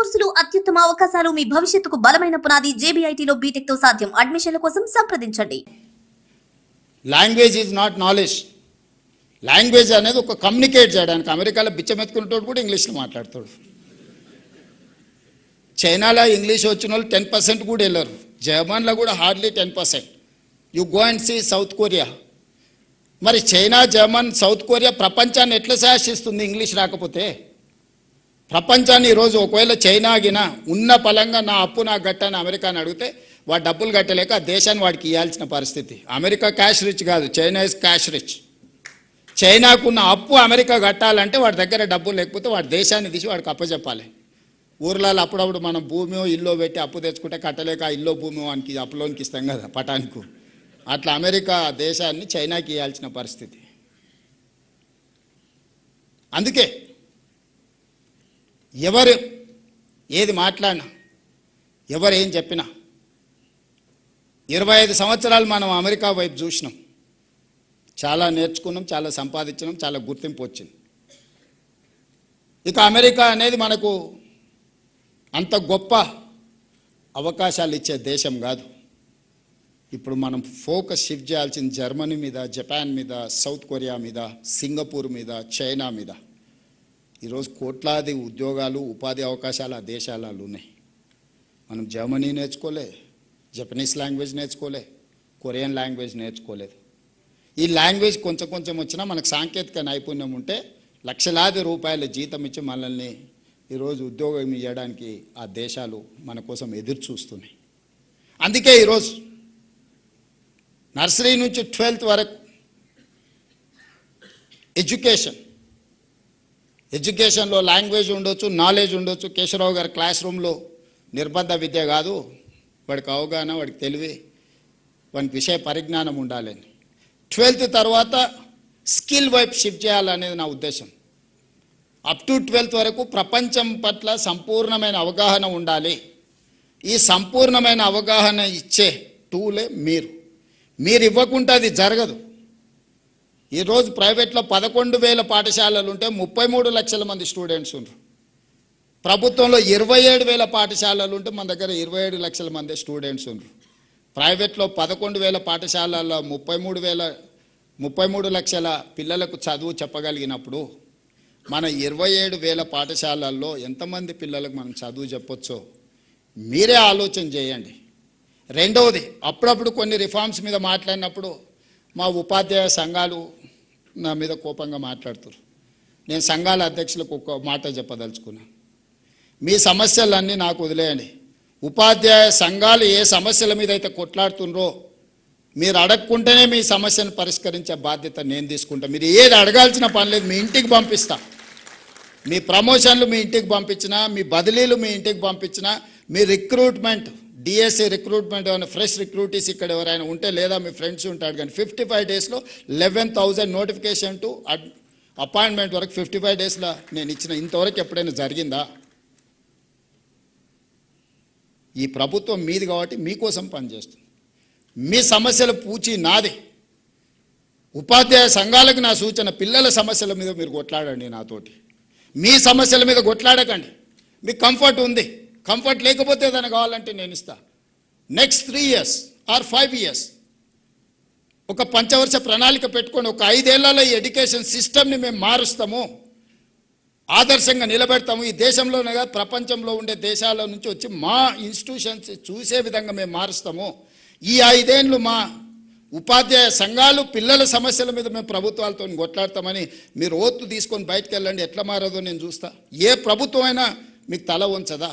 కోర్సులు అత్యుత్తమ అవకాశాలు మీ భవిష్యత్తుకు బలమైన పునాది JBITలో బీటెక్ తో సాధ్యం. అడ్మిషన్ల కోసం సంప్రదించండి. Language is not knowledge. Language అనేది ఒక కమ్యూనికేట్ చేయడానికి. అమెరికాలో బిచ్చమెత్తుకునేటోడు కూడా ఇంగ్లీష్లో మాట్లాడతాడు. చైనాలో ఇంగ్లీష్ వచ్చిన వాళ్ళు 10% కూడా వెళ్ళరు. జర్మన్లో కూడా hardly 10%. You go and see South Korea. మరి చైనా, జర్మన్, సౌత్ కొరియా ప్రపంచాన్ని ఎట్లా శాసిస్తుంది ఇంగ్లీష్ రాకపోతే? ప్రపంచాన్ని ఈరోజు ఒకవేళ చైనా గిన ఉన్న పలంగా నా అప్పు నాకు గట్టని అమెరికాని అడిగితే వాడు డబ్బులు కట్టలేక ఆ దేశాన్ని వాడికి ఇవ్వాల్సిన పరిస్థితి. అమెరికా క్యాష్ రిచ్ కాదు, చైనా ఇస్ క్యాష్ రిచ్. చైనాకున్న అప్పు అమెరికా కట్టాలంటే వాడి దగ్గర డబ్బులు లేకపోతే వాడి దేశాన్ని తీసి వాడికి అప్పచెప్పాలి. ఊర్లలో అప్పుడప్పుడు మనం భూమి ఇల్లు పెట్టి అప్పు తెచ్చుకుంటే కట్టలేక ఇల్లు భూమి వానికి అప్పులోనికి ఇస్తాం కదా పటానికి. అట్లా అమెరికా దేశాన్ని చైనాకి ఇవ్వాల్సిన పరిస్థితి. అందుకే ఎవరు ఏది మాట్లాడినా, ఎవరు ఏం చెప్పినా 25 సంవత్సరాలు మనం అమెరికా వైపు చూసినాం. చాలా నేర్చుకున్నాం, చాలా సంపాదించినాం, చాలా గుర్తింపు వచ్చింది. ఇక అమెరికా అనేది మనకు అంత గొప్ప అవకాశాలు ఇచ్చే దేశం కాదు. ఇప్పుడు మనం ఫోకస్ షిఫ్ట్ చేయాల్సిన జర్మనీ మీద, జపాన్ మీద, సౌత్ కొరియా మీద, సింగపూర్ మీద, చైనా మీద. ఈరోజు కోట్లాది ఉద్యోగాలు, ఉపాధి అవకాశాలు ఆ దేశాలలో ఉన్నాయి. మనం జర్మనీ నేర్చుకోలే, జపనీస్ లాంగ్వేజ్ నేర్చుకోలే, కొరియన్ లాంగ్వేజ్ నేర్చుకోలేదు. ఈ లాంగ్వేజ్ కొంచెం కొంచెం వచ్చినా మనకు సాంకేతిక నైపుణ్యం ఉంటే లక్షలాది రూపాయల జీతం ఇచ్చి మనల్ని ఈరోజు ఉద్యోగం ఇవ్వడానికి ఆ దేశాలు మన కోసం ఎదురు చూస్తున్నాయి. అందుకే ఈరోజు నర్సరీ నుంచి 12th వరకు ఎడ్యుకేషన్లో లాంగ్వేజ్ ఉండొచ్చు, నాలెడ్జ్ ఉండొచ్చు. కేశవరావు గారి క్లాస్ రూమ్లో నిర్బంధ విద్య కాదు, వాడికి అవగాహన, వాడికి తెలివి, వానికి విషయ పరిజ్ఞానం ఉండాలని. 12th తర్వాత స్కిల్ వైపు షిఫ్ట్ చేయాలనేది నా ఉద్దేశం. అప్ టు 12th వరకు ప్రపంచం పట్ల సంపూర్ణమైన అవగాహన ఉండాలి. ఈ సంపూర్ణమైన అవగాహన ఇచ్చే టూలే మీరు ఇవ్వకుంటే అది జరగదు. ఈరోజు ప్రైవేట్లో 11,000 పాఠశాలలు ఉంటే 33 లక్షల మంది స్టూడెంట్స్ ఉన్నారు. ప్రభుత్వంలో 27,000 పాఠశాలలు ఉంటే మన దగ్గర 27 లక్షల మంది స్టూడెంట్స్ ఉన్నారు. ప్రైవేట్లో 11,000 పాఠశాలల్లో 33 లక్షల పిల్లలకు చదువు చెప్పగలిగినప్పుడు మన 27,000 పాఠశాలల్లో ఎంతమంది పిల్లలకు మనం చదువు చెప్పొచ్చో మీరే ఆలోచన చేయండి. రెండవది, అప్పుడప్పుడు కొన్ని రిఫార్మ్స్ మీద మాట్లాడినప్పుడు మా ఉపాధ్యాయ సంఘాలు నా మీద కోపంగా మాట్లాడుతారు. నేను సంఘాల అధ్యక్షులకు ఒక మాట చెప్పదలుచుకున్నాను. మీ సమస్యలన్నీ నాకు వదిలేయండి. ఉపాధ్యాయ సంఘాలు ఏ సమస్యల మీద అయితే కొట్లాడుతున్నారో మీరు అడగకుంటేనే మీ సమస్యను పరిష్కరించే బాధ్యత నేను తీసుకుంటా. మీరు ఏది అడగాల్సిన పని లేదు, మీ ఇంటికి పంపిస్తా. మీ ప్రమోషన్లు మీ ఇంటికి పంపించినా, మీ బదిలీలు మీ ఇంటికి పంపించినా, మీ రిక్రూట్మెంట్, డిఎస్సి రిక్రూట్మెంట్ ఏమైనా ఫ్రెష్ రిక్రూటీస్ ఇక్కడ ఎవరైనా ఉంటే, లేదా మీ ఫ్రెండ్స్ ఉంటాడు కానీ 55 డేస్లో 11,000 నోటిఫికేషన్ టు అపాయింట్మెంట్ వరకు 55 డేస్లో నేను ఇచ్చిన. ఇంతవరకు ఎప్పుడైనా జరిగిందా? ఈ ప్రభుత్వం మీది కాబట్టి మీకోసం పనిచేస్తుంది. మీ సమస్యల పూచి నాది. ఉపాధ్యాయ సంఘాలకు నా సూచన, పిల్లల సమస్యల మీద మీరు కొట్లాడండి నాతోటి. మీ సమస్యల మీద కొట్లాడకండి. మీకు కంఫర్ట్ ఉంది, కంఫర్ట్ లేకపోతే ఏదైనా కావాలంటే నేను ఇస్తా. నెక్స్ట్ 3 years ఆర్ 5 years ఒక పంచవర్ష ప్రణాళిక పెట్టుకొని ఒక 5 ఏళ్లలో ఈ ఎడ్యుకేషన్ సిస్టమ్ని మేము మారుస్తాము, ఆదర్శంగా నిలబెడతాము. ఈ దేశంలోనే కాదు ప్రపంచంలో ఉండే దేశాల నుంచి వచ్చి మా ఇన్స్టిట్యూషన్స్ చూసే విధంగా మేము మారుస్తాము. ఈ 5 ఏళ్ళు మా ఉపాధ్యాయ సంఘాలు పిల్లల సమస్యల మీద మేము ప్రభుత్వాలతో కొట్లాడతామని మీరు ఓత్తు తీసుకొని బయటకు వెళ్ళండి. ఎట్లా మారదో నేను చూస్తా. ఏ ప్రభుత్వం అయినా మీకు తల ఉంచదా?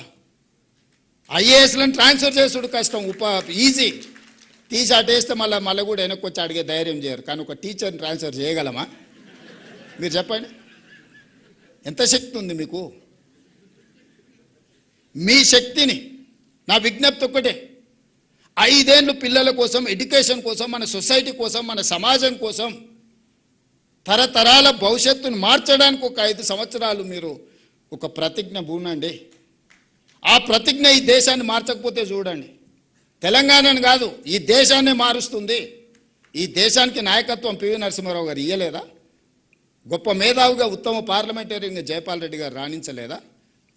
ఐఏఎస్లను ట్రాన్స్ఫర్ చేసుడు కష్టం, ఈజీ. తీసి అటేస్తే మళ్ళీ కూడా వెనక్కి వచ్చి అడిగే ధైర్యం చేయరు. కానీ ఒక టీచర్ని ట్రాన్స్ఫర్ చేయగలమా? మీరు చెప్పండి, ఎంత శక్తి ఉంది మీకు? మీ శక్తిని, నా విజ్ఞప్తి ఒక్కటే, 5 ఏళ్ళు పిల్లల కోసం, ఎడ్యుకేషన్ కోసం, మన సొసైటీ కోసం, మన సమాజం కోసం, తరతరాల భవిష్యత్తును మార్చడానికి ఒక 5 సంవత్సరాలు మీరు ఒక ప్రతిజ్ఞ పూనండి. ఆ ప్రతిజ్ఞ ఈ దేశాన్ని మార్చకపోతే చూడండి, తెలంగాణను కాదు ఈ దేశాన్ని మారుస్తుంది. ఈ దేశానికి నాయకత్వం పివి నరసింహారావు గారు ఇయ్యలేదా? గొప్ప మేధావిగా, ఉత్తమ పార్లమెంటరీగా జయపాల్ రెడ్డి గారు రాణించలేదా?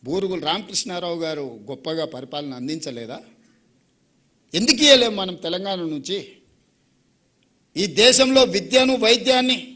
బూరుగుల రామకృష్ణారావు గారు గొప్పగా పరిపాలన అందించలేదా? ఎందుకు ఇవ్వలేము మనం తెలంగాణ నుంచి? ఈ దేశంలో విద్యను వైద్యాన్ని